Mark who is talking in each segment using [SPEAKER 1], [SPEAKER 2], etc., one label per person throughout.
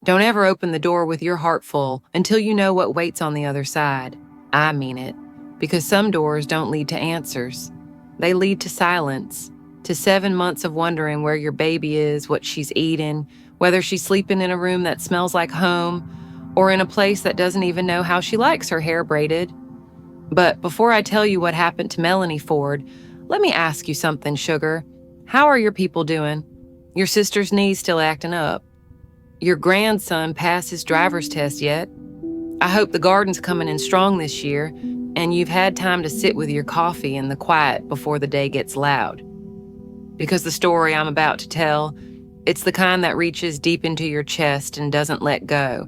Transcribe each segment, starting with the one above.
[SPEAKER 1] Don't ever open the door with your heart full until you know what waits on the other side. I mean it, because some doors don't lead to answers. They lead to silence, to 7 months of wondering where your baby is, what she's eating, whether she's sleeping in a room that smells like home, or in a place that doesn't even know how she likes her hair braided. But before I tell you what happened to Melanie Ford, let me ask you something, sugar. How are your people doing? Your sister's knees still acting up? Your grandson passed his driver's test yet? I hope the garden's coming in strong this year, and you've had time to sit with your coffee in the quiet before the day gets loud. Because the story I'm about to tell, it's the kind that reaches deep into your chest and doesn't let go.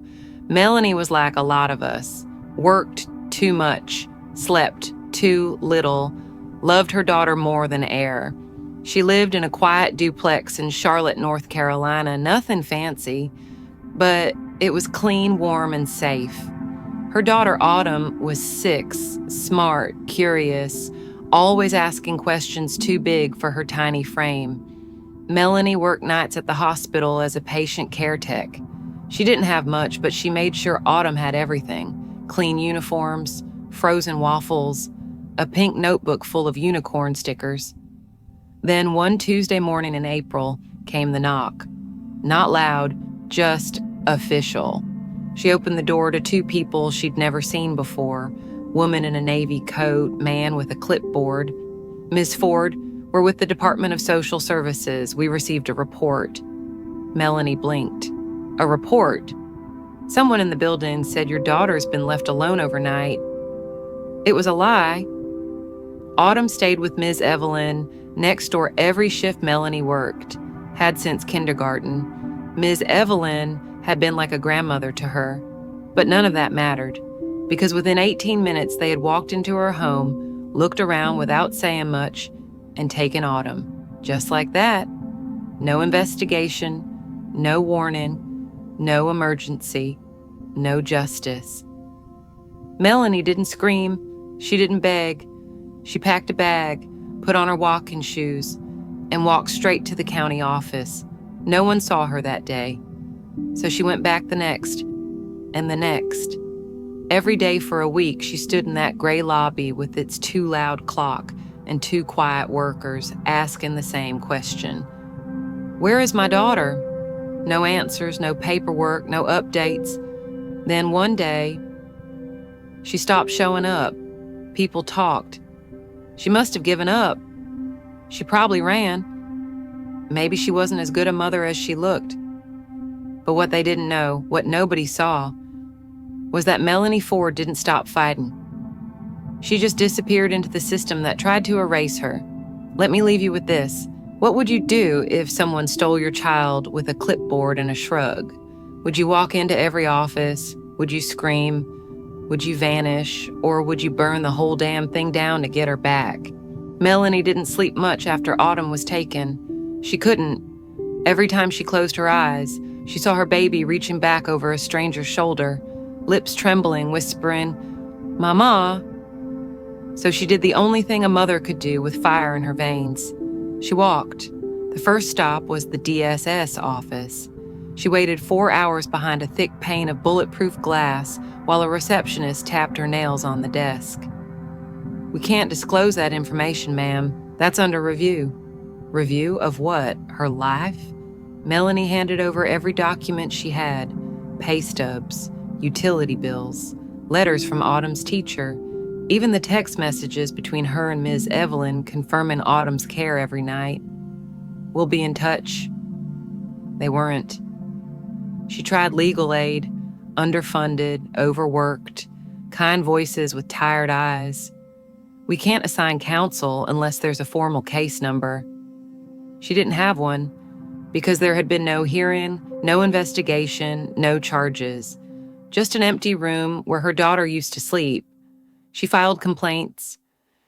[SPEAKER 1] Melanie was like a lot of us, worked too much, slept too little, loved her daughter more than air. She lived in a quiet duplex in Charlotte, North Carolina, nothing fancy, but it was clean, warm, and safe. Her daughter Autumn was 6, smart, curious, always asking questions too big for her tiny frame. Melanie worked nights at the hospital as a patient care tech. She didn't have much, but she made sure Autumn had everything: clean uniforms, frozen waffles, a pink notebook full of unicorn stickers. Then one Tuesday morning in April came the knock. Not loud, just official. She opened the door to 2 people she'd never seen before, woman in a navy coat, man with a clipboard. Ms. Ford, we're with the Department of Social Services. We received a report. Melanie blinked. A report? Someone in the building said your daughter's been left alone overnight. It was a lie. Autumn stayed with Ms. Evelyn next door every shift Melanie worked, had since kindergarten. Ms. Evelyn had been like a grandmother to her, but none of that mattered, because within 18 minutes they had walked into her home, looked around without saying much, and taken Autumn. Just like that. No investigation, no warning, no emergency, no justice. Melanie didn't scream. She didn't beg. She packed a bag, put on her walking shoes, and walked straight to the county office. No one saw her that day. So she went back the next, and the next. Every day for a week, she stood in that gray lobby with its too loud clock and 2 quiet workers asking the same question. Where is my daughter? No answers, no paperwork, no updates. Then one day, she stopped showing up. People talked. She must have given up. She probably ran. Maybe she wasn't as good a mother as she looked. But what they didn't know, what nobody saw, was that Melanie Ford didn't stop fighting. She just disappeared into the system that tried to erase her. Let me leave you with this. What would you do if someone stole your child with a clipboard and a shrug? Would you walk into every office? Would you scream? Would you vanish? Or would you burn the whole damn thing down to get her back? Melanie didn't sleep much after Autumn was taken. She couldn't. Every time she closed her eyes, she saw her baby reaching back over a stranger's shoulder, lips trembling, whispering, "Mama." So she did the only thing a mother could do with fire in her veins. She walked. The first stop was the DSS office. She waited 4 hours behind a thick pane of bulletproof glass while a receptionist tapped her nails on the desk. "We can't disclose that information, ma'am. That's under review." Review of what? Her life? Melanie handed over every document she had: pay stubs, utility bills, letters from Autumn's teacher, even the text messages between her and Ms. Evelyn confirming Autumn's care every night. "We'll be in touch." They weren't. She tried legal aid, underfunded, overworked, kind voices with tired eyes. "We can't assign counsel unless there's a formal case number." She didn't have one because there had been no hearing, no investigation, no charges. Just an empty room where her daughter used to sleep. She filed complaints.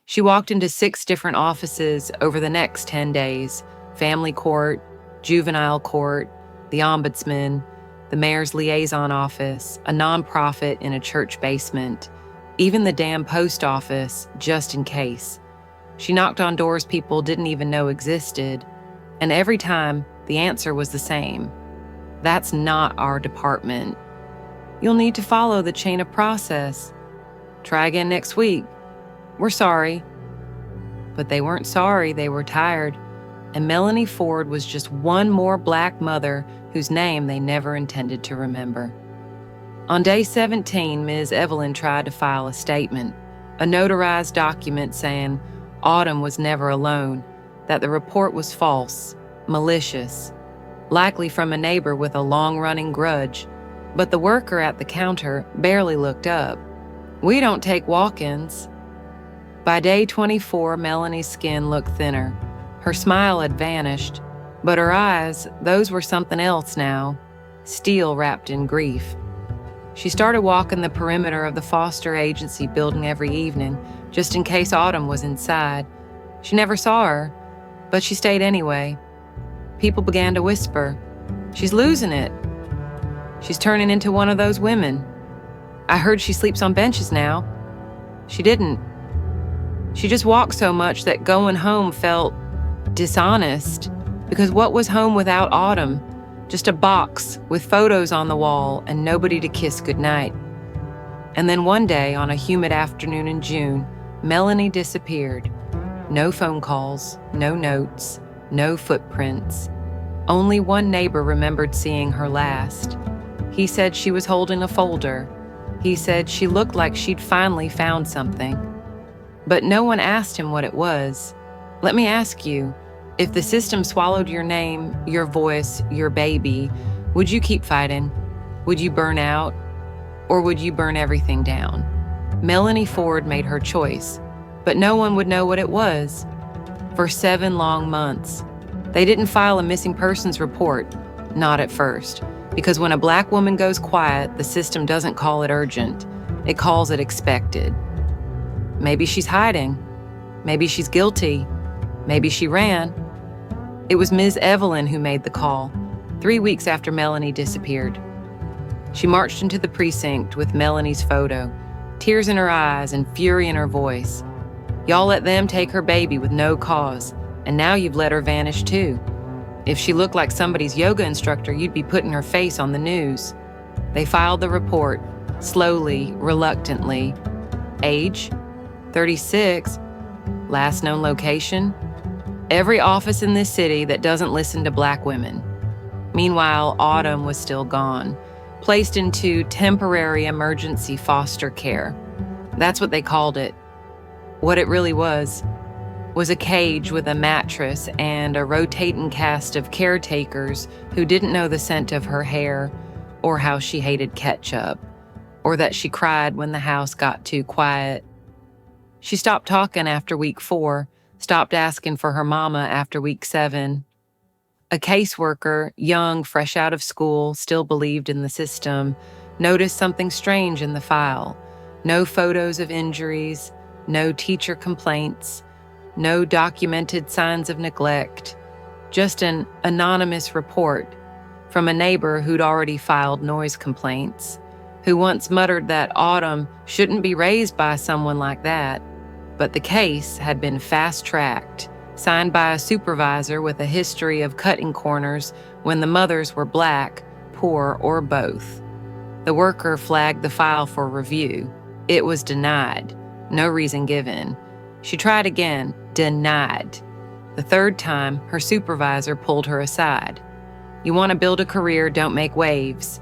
[SPEAKER 1] She walked into 6 different offices over the next 10 days: family court, juvenile court, the ombudsman, the mayor's liaison office, a nonprofit in a church basement, even the damn post office, just in case. She knocked on doors people didn't even know existed, and every time, the answer was the same: That's not our department. You'll need to follow the chain of process. Try again next week. We're sorry." But they weren't sorry, they were tired. And Melanie Ford was just one more Black mother whose name they never intended to remember. On day 17, Ms. Evelyn tried to file a statement, a notarized document saying Autumn was never alone, that the report was false, malicious, likely from a neighbor with a long-running grudge. But the worker at the counter barely looked up. "We don't take walk-ins." By day 24, Melanie's skin looked thinner. Her smile had vanished, but her eyes, those were something else now, steel wrapped in grief. She started walking the perimeter of the foster agency building every evening, just in case Autumn was inside. She never saw her, but she stayed anyway. People began to whisper, "She's losing it. She's turning into one of those women. I heard she sleeps on benches now." She didn't. She just walked so much that going home felt dishonest, because what was home without Autumn? Just a box with photos on the wall and nobody to kiss goodnight. And then one day, on a humid afternoon in June, Melanie disappeared. No phone calls, no notes, no footprints. Only one neighbor remembered seeing her last. He said she was holding a folder. He said she looked like she'd finally found something. But no one asked him what it was. Let me ask you, if the system swallowed your name, your voice, your baby, would you keep fighting? Would you burn out? Or would you burn everything down? Melanie Ford made her choice, but no one would know what it was. For 7 long months, they didn't file a missing persons report, not at first, because when a Black woman goes quiet, the system doesn't call it urgent. It calls it expected. Maybe she's hiding. Maybe she's guilty. Maybe she ran. It was Ms. Evelyn who made the call, 3 weeks after Melanie disappeared. She marched into the precinct with Melanie's photo, tears in her eyes and fury in her voice. "Y'all let them take her baby with no cause, and now you've let her vanish too. If she looked like somebody's yoga instructor, you'd be putting her face on the news." They filed the report, slowly, reluctantly. Age? 36. Last known location? Every office in this city that doesn't listen to Black women. Meanwhile, Autumn was still gone, placed into temporary emergency foster care. That's what they called it. What it really was a cage with a mattress and a rotating cast of caretakers who didn't know the scent of her hair, or how she hated ketchup, or that she cried when the house got too quiet. She stopped talking after week 4, stopped asking for her mama after week 7. A caseworker, young, fresh out of school, still believed in the system, noticed something strange in the file. No photos of injuries, no teacher complaints, no documented signs of neglect, just an anonymous report from a neighbor who'd already filed noise complaints, who once muttered that Autumn shouldn't be raised by someone like that. But the case had been fast-tracked, signed by a supervisor with a history of cutting corners when the mothers were Black, poor, or both. The worker flagged the file for review. It was denied. No reason given. She tried again. Denied. The 3rd time, her supervisor pulled her aside. "You want to build a career, don't make waves."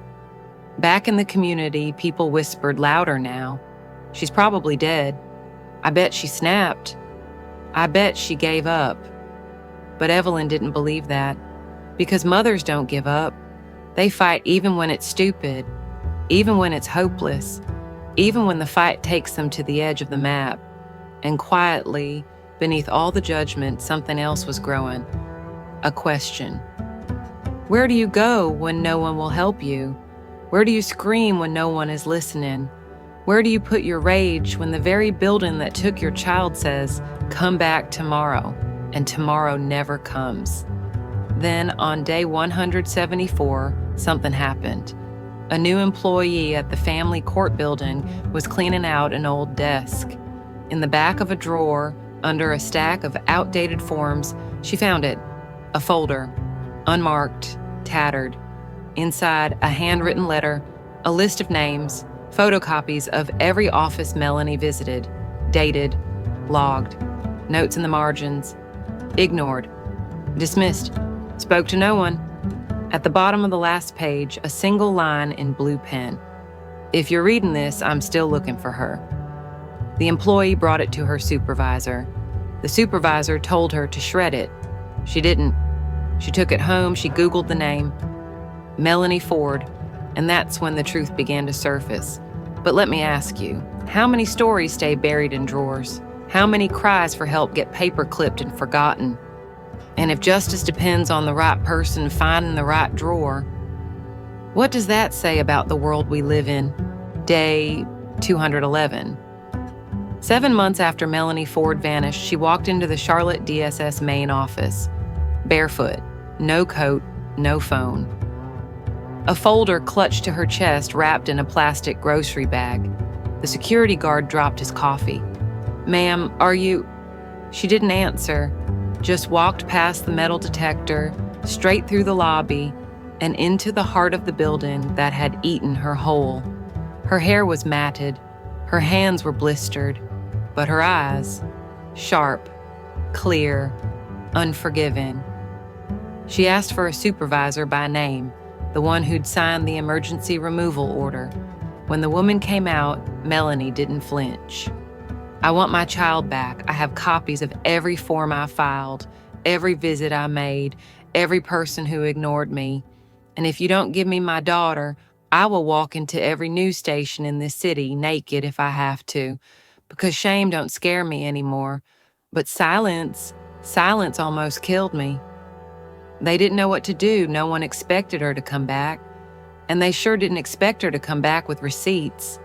[SPEAKER 1] Back in the community, people whispered louder now. "She's probably dead. I bet she snapped. I bet she gave up." But Evelyn didn't believe that, because mothers don't give up. They fight even when it's stupid, even when it's hopeless, even when the fight takes them to the edge of the map. And quietly, beneath all the judgment, something else was growing. A question. Where do you go when no one will help you? Where do you scream when no one is listening? Where do you put your rage when the very building that took your child says, "Come back tomorrow," and tomorrow never comes? Then, on day 174, something happened. A new employee at the family court building was cleaning out an old desk. In the back of a drawer, under a stack of outdated forms, she found it, a folder, unmarked, tattered. Inside, a handwritten letter, a list of names, photocopies of every office Melanie visited, dated, logged, notes in the margins, ignored, dismissed, spoke to no one. At the bottom of the last page, a single line in blue pen. If you're reading this, I'm still looking for her. The employee brought it to her supervisor. The supervisor told her to shred it. She didn't. She took it home, she Googled the name, Melanie Ford, and that's when the truth began to surface. But let me ask you, how many stories stay buried in drawers? How many cries for help get paper-clipped and forgotten? And if justice depends on the right person finding the right drawer, what does that say about the world we live in? Day 211. 7 months after Melanie Ford vanished, she walked into the Charlotte DSS main office, barefoot, no coat, no phone. A folder clutched to her chest wrapped in a plastic grocery bag. The security guard dropped his coffee. "Ma'am, are you—" She didn't answer, just walked past the metal detector, straight through the lobby, and into the heart of the building that had eaten her whole. Her hair was matted, her hands were blistered, but her eyes, sharp, clear, unforgiving. She asked for a supervisor by name, the one who'd signed the emergency removal order. When the woman came out, Melanie didn't flinch. "I want my child back. I have copies of every form I filed, every visit I made, every person who ignored me. And if you don't give me my daughter, I will walk into every news station in this city naked if I have to, because shame don't scare me anymore. But silence almost killed me." They didn't know what to do. No one expected her to come back, and they sure didn't expect her to come back with receipts.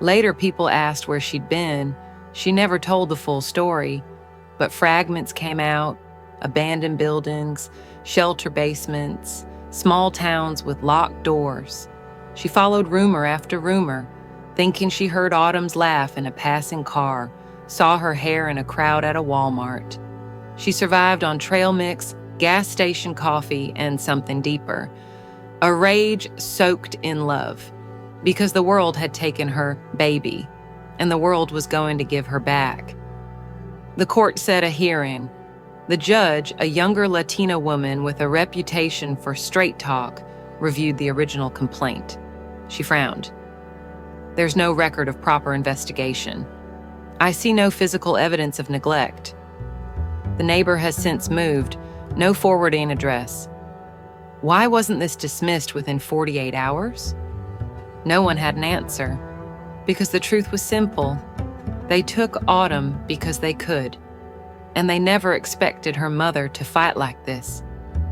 [SPEAKER 1] Later, people asked where she'd been. She never told the full story, but fragments came out, abandoned buildings, shelter basements, small towns with locked doors. She followed rumor after rumor, thinking she heard Autumn's laugh in a passing car, saw her hair in a crowd at a Walmart. She survived on trail mix, gas station coffee, and something deeper. A rage soaked in love, because the world had taken her baby, and the world was going to give her back. The court set a hearing. The judge, a younger Latina woman with a reputation for straight talk, reviewed the original complaint. She frowned. "There's no record of proper investigation. I see no physical evidence of neglect. The neighbor has since moved, no forwarding address. Why wasn't this dismissed within 48 hours? No one had an answer, because the truth was simple. They took Autumn because they could, and they never expected her mother to fight like this,"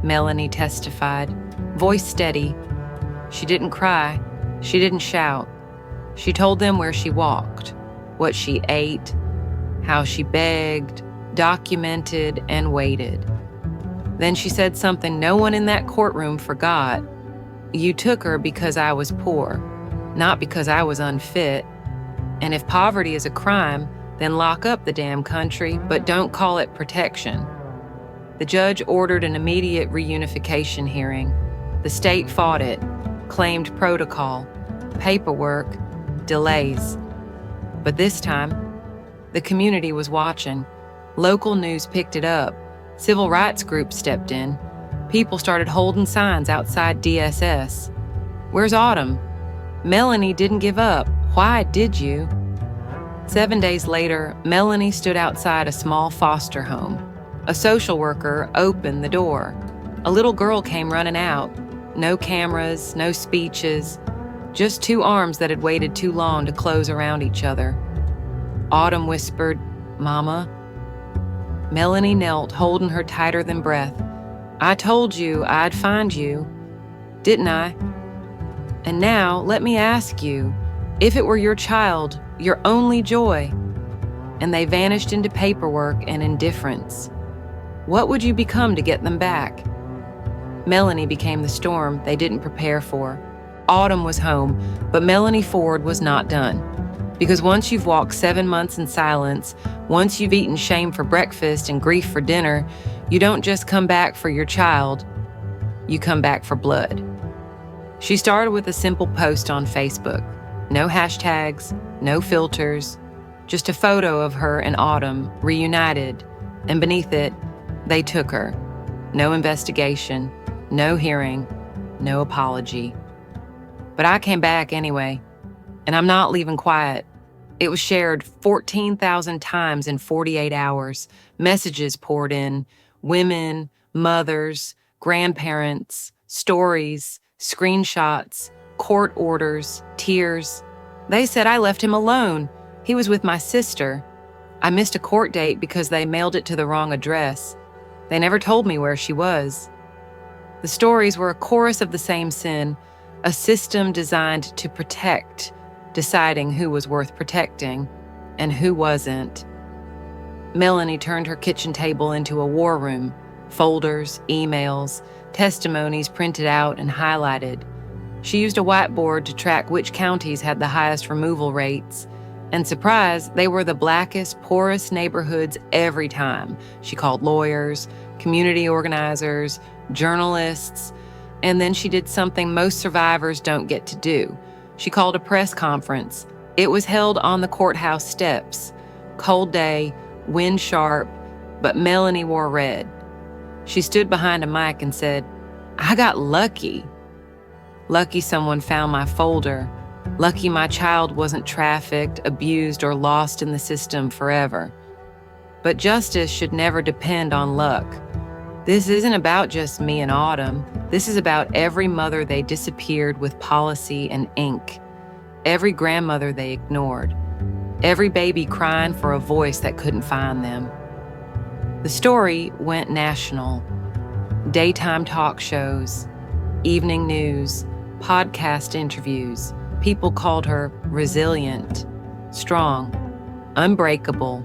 [SPEAKER 1] Melanie testified, voice steady. She didn't cry, she didn't shout. She told them where she walked, what she ate, how she begged, documented, and waited. Then she said something no one in that courtroom forgot. "You took her because I was poor, not because I was unfit. And if poverty is a crime, then lock up the damn country, but don't call it protection." The judge ordered an immediate reunification hearing. The state fought it, claimed protocol, paperwork, delays. But this time, the community was watching. Local news picked it up. Civil rights groups stepped in. People started holding signs outside DSS. "Where's Autumn? Melanie didn't give up. Why did you?" 7 days later, Melanie stood outside a small foster home. A social worker opened the door. A little girl came running out. No cameras, no speeches, just two arms that had waited too long to close around each other. Autumn whispered, "Mama." Melanie knelt, holding her tighter than breath. "I told you I'd find you, didn't I? And now, let me ask you, if it were your child, your only joy, and they vanished into paperwork and indifference, what would you become to get them back?" Melanie became the storm they didn't prepare for. Autumn was home, but Melanie Ford was not done. Because once you've walked 7 months in silence, once you've eaten shame for breakfast and grief for dinner, you don't just come back for your child, you come back for blood. She started with a simple post on Facebook. No hashtags, no filters, just a photo of her and Autumn reunited, and beneath it, they took her. No investigation, no hearing, no apology. But I came back anyway, and I'm not leaving quiet. It was shared 14,000 times in 48 hours. Messages poured in. Women, mothers, grandparents, stories, screenshots, court orders, tears. They said I left him alone. He was with my sister. I missed a court date because they mailed it to the wrong address. They never told me where she was. The stories were a chorus of the same sin, a system designed to protect, deciding who was worth protecting and who wasn't. Melanie turned her kitchen table into a war room. Folders, emails, testimonies printed out and highlighted. She used a whiteboard to track which counties had the highest removal rates. And surprise, they were the blackest, poorest neighborhoods every time. She called lawyers, community organizers, journalists, and then she did something most survivors don't get to do. She called a press conference. It was held on the courthouse steps. Cold day, wind sharp, but Melanie wore red. She stood behind a mic and said, "I got lucky. Lucky someone found my folder. Lucky my child wasn't trafficked, abused, or lost in the system forever. But justice should never depend on luck. This isn't about just me and Autumn. This is about every mother they disappeared with policy and ink. Every grandmother they ignored. Every baby crying for a voice that couldn't find them." The story went national. Daytime talk shows, evening news, podcast interviews. People called her resilient, strong, unbreakable.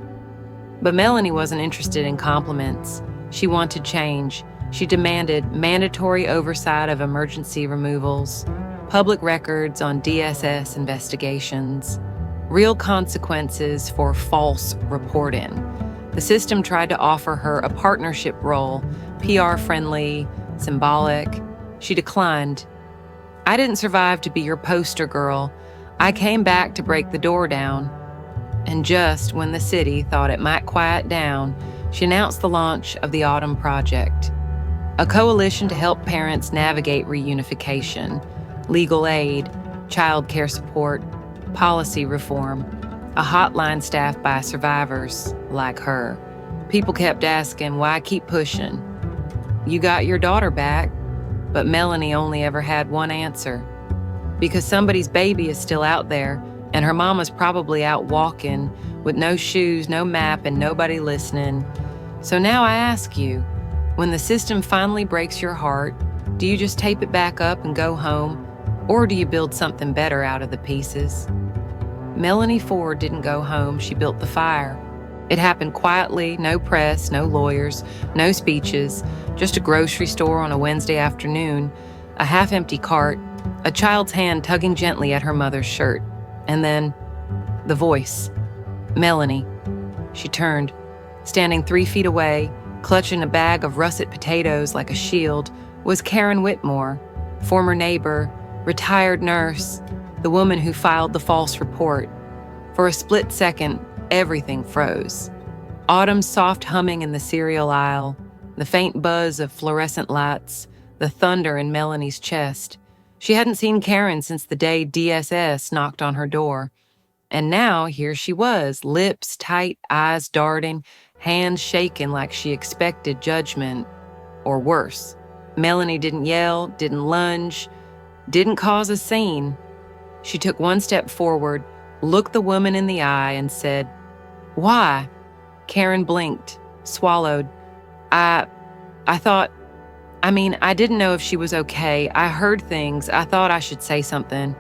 [SPEAKER 1] But Melanie wasn't interested in compliments. She wanted change. She demanded mandatory oversight of emergency removals, public records on DSS investigations, real consequences for false reporting. The system tried to offer her a partnership role, PR-friendly, symbolic. She declined. "I didn't survive to be your poster girl. I came back to break the door down." And just when the city thought it might quiet down, she announced the launch of the Autumn Project, a coalition to help parents navigate reunification, legal aid, child care support, policy reform, a hotline staffed by survivors like her. People kept asking, "Why keep pushing? You got your daughter back." But Melanie only ever had one answer. Because somebody's baby is still out there, and her mama's probably out walking with no shoes, no map, and nobody listening. So now I ask you, when the system finally breaks your heart, do you just tape it back up and go home? Or do you build something better out of the pieces? Melanie Ford didn't go home, she built the fire. It happened quietly, no press, no lawyers, no speeches, just a grocery store on a Wednesday afternoon, a half-empty cart, a child's hand tugging gently at her mother's shirt. And then, the voice. Melanie. She turned, standing 3 feet away, clutching a bag of russet potatoes like a shield, was Karen Whitmore, former neighbor, retired nurse, the woman who filed the false report. For a split second, everything froze. Autumn's soft humming in the cereal aisle, the faint buzz of fluorescent lights, the thunder in Melanie's chest. She hadn't seen Karen since the day DSS knocked on her door. And now here she was, lips tight, eyes darting, hands shaking like she expected judgment, or worse. Melanie didn't yell, didn't lunge, didn't cause a scene. She took one step forward, looked the woman in the eye, and said, "Why?" Karen blinked, swallowed. I thought, I didn't know if she was okay. I heard things. I thought I should say something."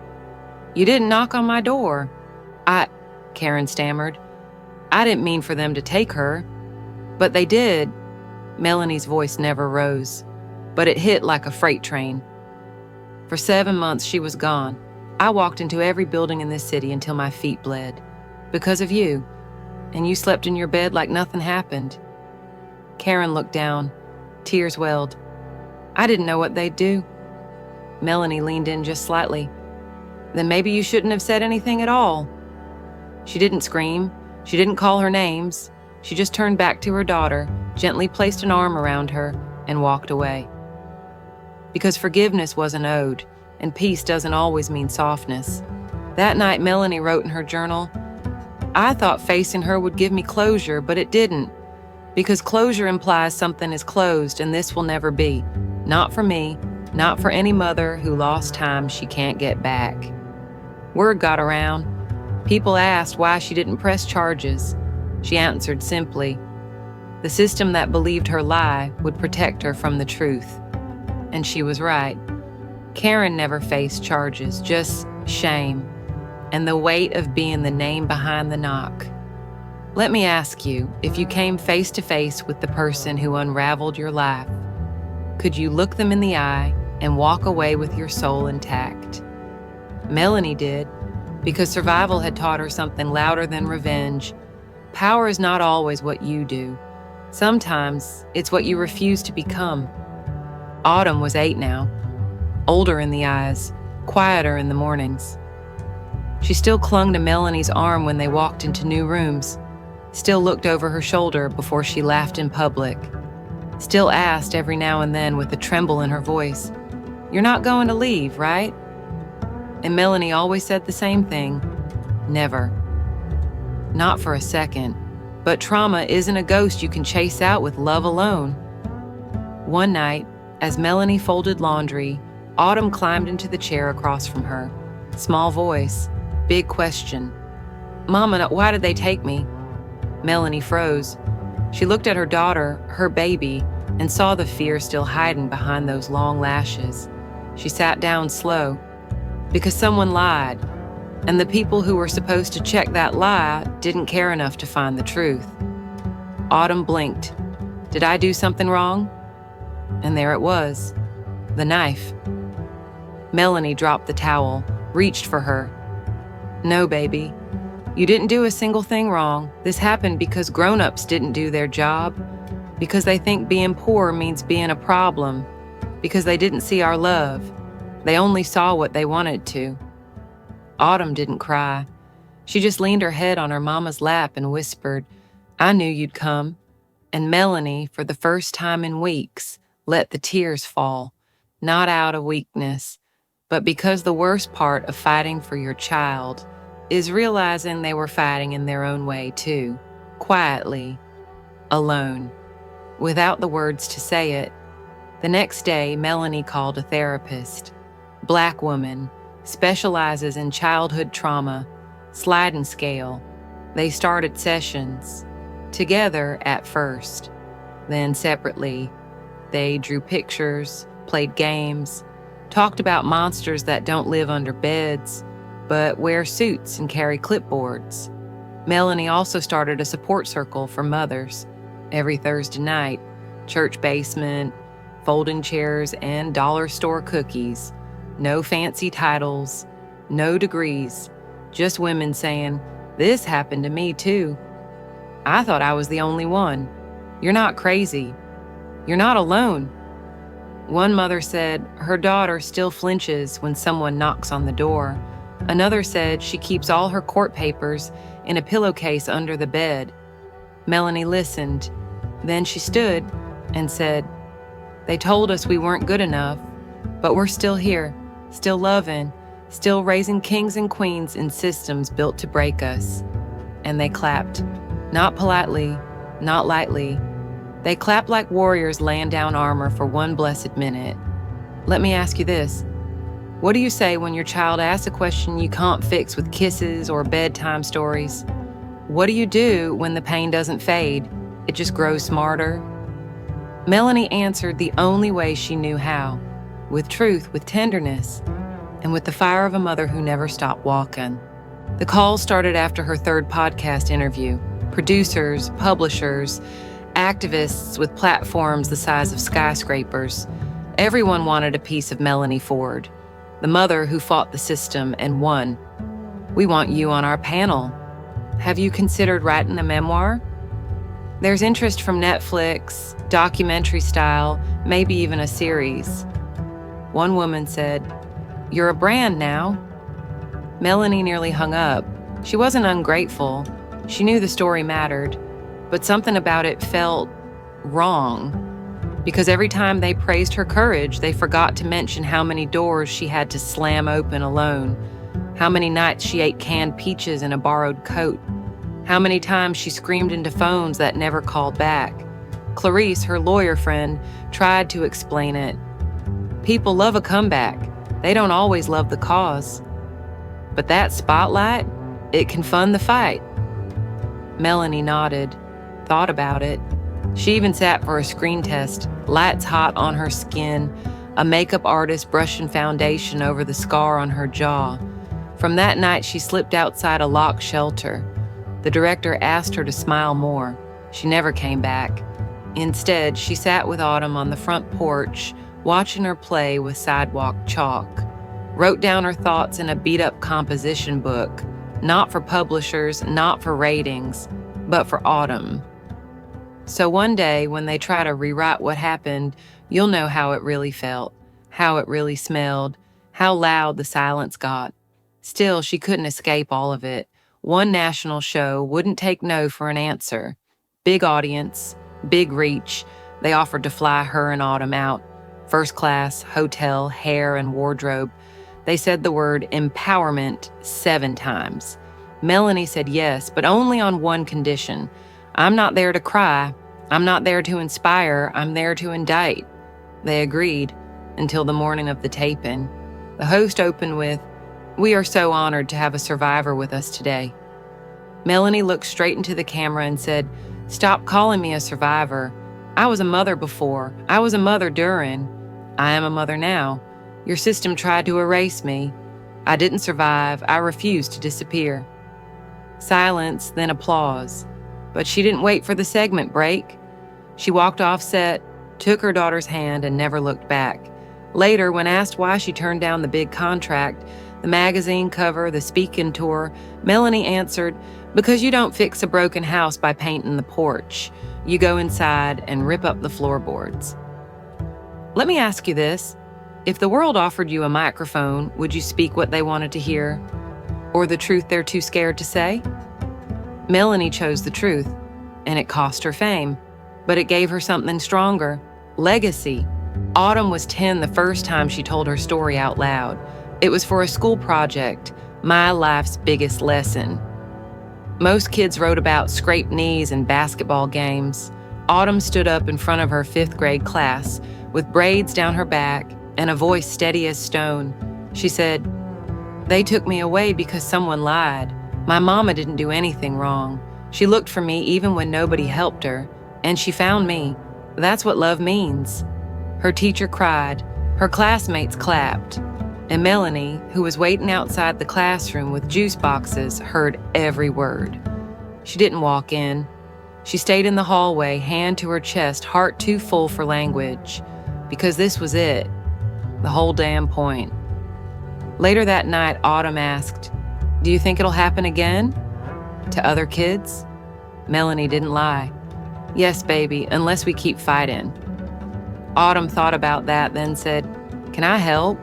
[SPEAKER 1] "You didn't knock on my door." Karen stammered. "I didn't mean for them to take her." "But they did." Melanie's voice never rose, but it hit like a freight train. For 7 months, she was gone. I walked into every building in this city until my feet bled. Because of you. And you slept in your bed like nothing happened. Karen looked down. Tears welled. "I didn't know what they'd do." Melanie leaned in just slightly. Then maybe you shouldn't have said anything at all. She didn't scream. She didn't call her names. She just turned back to her daughter, gently placed an arm around her, and walked away. Because forgiveness was an ode, and peace doesn't always mean softness. That night, Melanie wrote in her journal, "I thought facing her would give me closure, but it didn't. Because closure implies something is closed, and this will never be. Not for me, not for any mother who lost time she can't get back." Word got around. People asked why she didn't press charges. She answered simply, the system that believed her lie would protect her from the truth. And she was right. Karen never faced charges, just shame, and the weight of being the name behind the knock. Let me ask you, if you came face to face with the person who unraveled your life, could you look them in the eye and walk away with your soul intact? Melanie did, because survival had taught her something louder than revenge. Power is not always what you do. Sometimes it's what you refuse to become. Autumn was 8 now, older in the eyes, quieter in the mornings. She still clung to Melanie's arm when they walked into new rooms, still looked over her shoulder before she laughed in public, still asked every now and then with a tremble in her voice, "You're not going to leave, right?" And Melanie always said the same thing, "Never." Not for a second, but trauma isn't a ghost you can chase out with love alone. One night, as Melanie folded laundry, Autumn climbed into the chair across from her. Small voice, big question. "Mama, why did they take me?" Melanie froze. She looked at her daughter, her baby, and saw the fear still hiding behind those long lashes. She sat down slow. Because someone lied, and the people who were supposed to check that lie didn't care enough to find the truth. Autumn blinked. Did I do something wrong? And there it was, the knife. Melanie dropped the towel, reached for her. "No, baby, you didn't do a single thing wrong. This happened because grown-ups didn't do their job, because they think being poor means being a problem, because they didn't see our love. They only saw what they wanted to." Autumn didn't cry. She just leaned her head on her mama's lap and whispered, "I knew you'd come." And Melanie, for the first time in weeks, let the tears fall, not out of weakness, but because the worst part of fighting for your child is realizing they were fighting in their own way too, quietly, alone, without the words to say it. The next day, Melanie called a therapist. Black woman, specializes in childhood trauma, sliding scale. They started sessions, together at first, then separately. They drew pictures, played games, talked about monsters that don't live under beds, but wear suits and carry clipboards. Melanie also started a support circle for mothers. Every Thursday night, church basement, folding chairs, and dollar store cookies. No fancy titles, no degrees, just women saying, "This happened to me too. I thought I was the only one. You're not crazy. You're not alone." One mother said her daughter still flinches when someone knocks on the door. Another said she keeps all her court papers in a pillowcase under the bed. Melanie listened. Then she stood and said, "They told us we weren't good enough, but we're still here. Still loving, still raising kings and queens in systems built to break us." And they clapped, not politely, not lightly. They clapped like warriors laying down armor for one blessed minute. Let me ask you this. What do you say when your child asks a question you can't fix with kisses or bedtime stories? What do you do when the pain doesn't fade? It just grows smarter? Melanie answered the only way she knew how. With truth, with tenderness, and with the fire of a mother who never stopped walking. The call started after her third podcast interview. Producers, publishers, activists with platforms the size of skyscrapers. Everyone wanted a piece of Melanie Ford, the mother who fought the system and won. "We want you on our panel. Have you considered writing a memoir?" There's interest from Netflix, documentary style, maybe even a series. One woman said, "You're a brand now." Melanie nearly hung up. She wasn't ungrateful. She knew the story mattered, but something about it felt wrong. Because every time they praised her courage, they forgot to mention how many doors she had to slam open alone, how many nights she ate canned peaches in a borrowed coat, how many times she screamed into phones that never called back. Clarice, her lawyer friend, tried to explain it. People love a comeback. They don't always love the cause. But that spotlight, it can fund the fight. Melanie nodded, thought about it. She even sat for a screen test, lights hot on her skin, a makeup artist brushing foundation over the scar on her jaw. From that night, she slipped outside a locked shelter. The director asked her to smile more. She never came back. Instead, she sat with Autumn on the front porch, watching her play with sidewalk chalk. Wrote down her thoughts in a beat-up composition book, not for publishers, not for ratings, but for Autumn. So one day, when they try to rewrite what happened, you'll know how it really felt, how it really smelled, how loud the silence got. Still, she couldn't escape all of it. One national show wouldn't take no for an answer. Big audience, big reach. They offered to fly her and Autumn out. First class, hotel, hair, and wardrobe. They said the word empowerment 7 times. Melanie said yes, but only on one condition. "I'm not there to cry. I'm not there to inspire. I'm there to indict." They agreed until the morning of the taping. The host opened with, "We are so honored to have a survivor with us today." Melanie looked straight into the camera and said, "Stop calling me a survivor. I was a mother before. I was a mother during. I am a mother now. Your system tried to erase me. I didn't survive. I refused to disappear." Silence, then applause. But she didn't wait for the segment break. She walked off set, took her daughter's hand, and never looked back. Later, when asked why she turned down the big contract, the magazine cover, the speaking tour, Melanie answered, "Because you don't fix a broken house by painting the porch. You go inside and rip up the floorboards." Let me ask you this. If the world offered you a microphone, would you speak what they wanted to hear? Or the truth they're too scared to say? Melanie chose the truth, and it cost her fame. But it gave her something stronger, legacy. Autumn was 10 the first time she told her story out loud. It was for a school project, My Life's Biggest Lesson. Most kids wrote about scraped knees and basketball games. Autumn stood up in front of her 5th grade class with braids down her back and a voice steady as stone. She said, "They took me away because someone lied. My mama didn't do anything wrong. She looked for me even when nobody helped her, and she found me. That's what love means." Her teacher cried. Her classmates clapped. And Melanie, who was waiting outside the classroom with juice boxes, heard every word. She didn't walk in. She stayed in the hallway, hand to her chest, heart too full for language. Because this was it. The whole damn point. Later that night, Autumn asked, "Do you think it'll happen again? To other kids?" Melanie didn't lie. "Yes, baby, unless we keep fighting." Autumn thought about that, then said, "Can I help?"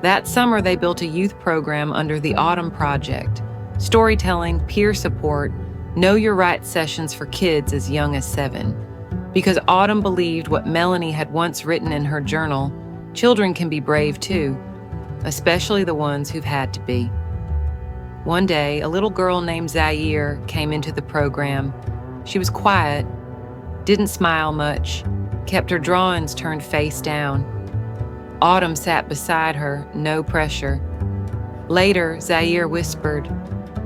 [SPEAKER 1] That summer, they built a youth program under the Autumn Project. Storytelling, peer support, know your rights sessions for kids as young as 7. Because Autumn believed what Melanie had once written in her journal, children can be brave too, especially the ones who've had to be. One day, a little girl named Zaire came into the program. She was quiet, didn't smile much, kept her drawings turned face down. Autumn sat beside her, no pressure. Later, Zaire whispered,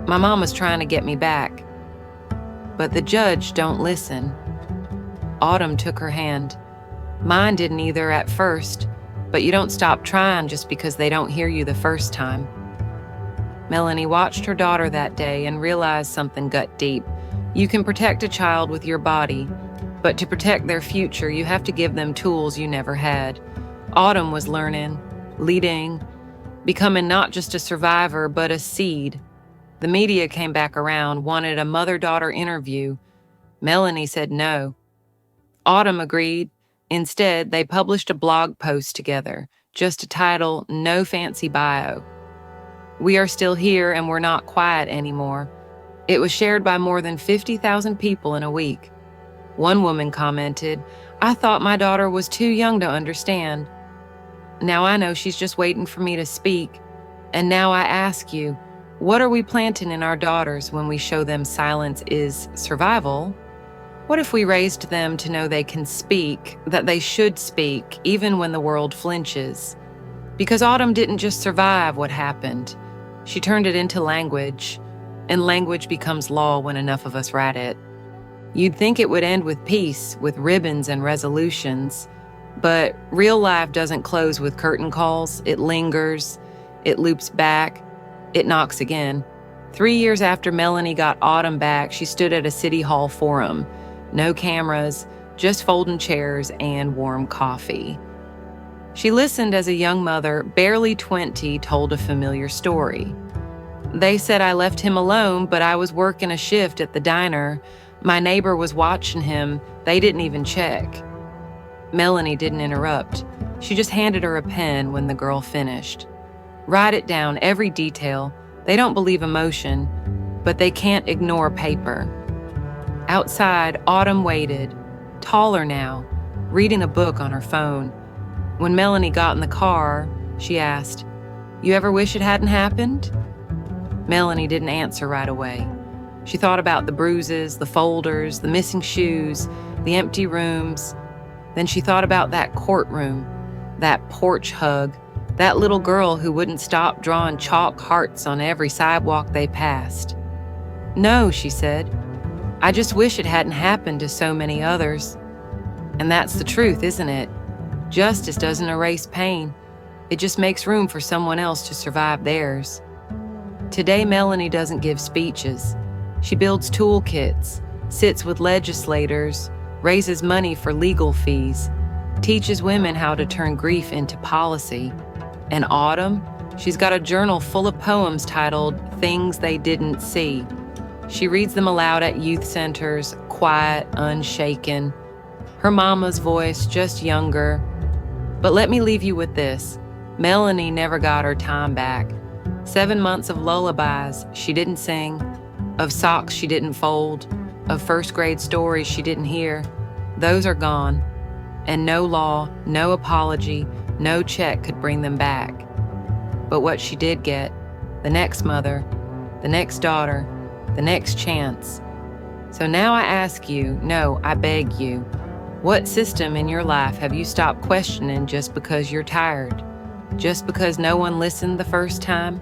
[SPEAKER 1] "My mama's trying to get me back." But the judge don't listen. Autumn took her hand. Mine didn't either at first, but you don't stop trying just because they don't hear you the first time. Melanie watched her daughter that day and realized something gut deep. You can protect a child with your body, but to protect their future, you have to give them tools you never had. Autumn was learning, leading, becoming not just a survivor, but a seed. The media came back around, wanted a mother-daughter interview. Melanie said no. Autumn agreed. Instead, they published a blog post together, just a title, no fancy bio. We are still here and we're not quiet anymore. It was shared by more than 50,000 people in a week. One woman commented, "I thought my daughter was too young to understand. Now I know she's just waiting for me to speak. And now I ask you, what are we planting in our daughters when we show them silence is survival? What if we raised them to know they can speak, that they should speak, even when the world flinches? Because Autumn didn't just survive what happened. She turned it into language, and language becomes law when enough of us write it. You'd think it would end with peace, with ribbons and resolutions, but real life doesn't close with curtain calls. It lingers, it loops back, it knocks again. 3 years after Melanie got Autumn back, she stood at a city hall forum. No cameras, just folding chairs and warm coffee. She listened as a young mother, barely 20, told a familiar story. "They said I left him alone, but I was working a shift at the diner. My neighbor was watching him. They didn't even check." Melanie didn't interrupt. She just handed her a pen when the girl finished. "Write it down, every detail. They don't believe emotion, but they can't ignore paper." Outside, Autumn waited, taller now, reading a book on her phone. When Melanie got in the car, she asked, "You ever wish it hadn't happened?" Melanie didn't answer right away. She thought about the bruises, the folders, the missing shoes, the empty rooms. Then she thought about that courtroom, that porch hug, that little girl who wouldn't stop drawing chalk hearts on every sidewalk they passed. "No," she said. "I just wish it hadn't happened to so many others." And that's the truth, isn't it? Justice doesn't erase pain. It just makes room for someone else to survive theirs. Today, Melanie doesn't give speeches. She builds toolkits, sits with legislators, raises money for legal fees, teaches women how to turn grief into policy. And Autumn, she's got a journal full of poems titled Things They Didn't See. She reads them aloud at youth centers, quiet, unshaken. Her mama's voice, just younger. But let me leave you with this. Melanie never got her time back. 7 months of lullabies she didn't sing, of socks she didn't fold, of first-grade stories she didn't hear. Those are gone. And no law, no apology, no check could bring them back. But what she did get, the next mother, the next daughter, the next chance. So now I ask you, no, I beg you, what system in your life have you stopped questioning just because you're tired? Just because no one listened the first time?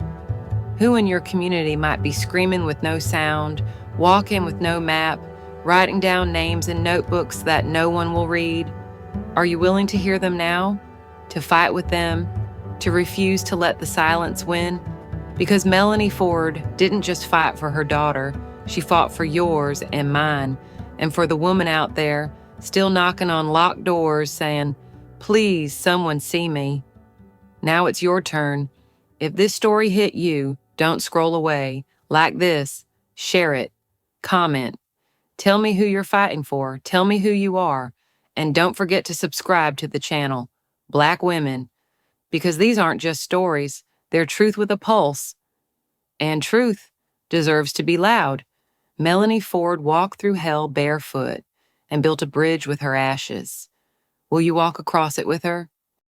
[SPEAKER 1] Who in your community might be screaming with no sound, walking with no map, writing down names in notebooks that no one will read? Are you willing to hear them now? To fight with them? To refuse to let the silence win? Because Melanie Ford didn't just fight for her daughter, she fought for yours and mine, and for the woman out there still knocking on locked doors saying, "Please, someone see me." Now it's your turn. If this story hit you, don't scroll away. Like this, share it, comment. Tell me who you're fighting for. Tell me who you are. And don't forget to subscribe to the channel, Black Women, because these aren't just stories. They're truth with a pulse. And truth deserves to be loud. Melanie Ford walked through hell barefoot and built a bridge with her ashes. Will you walk across it with her?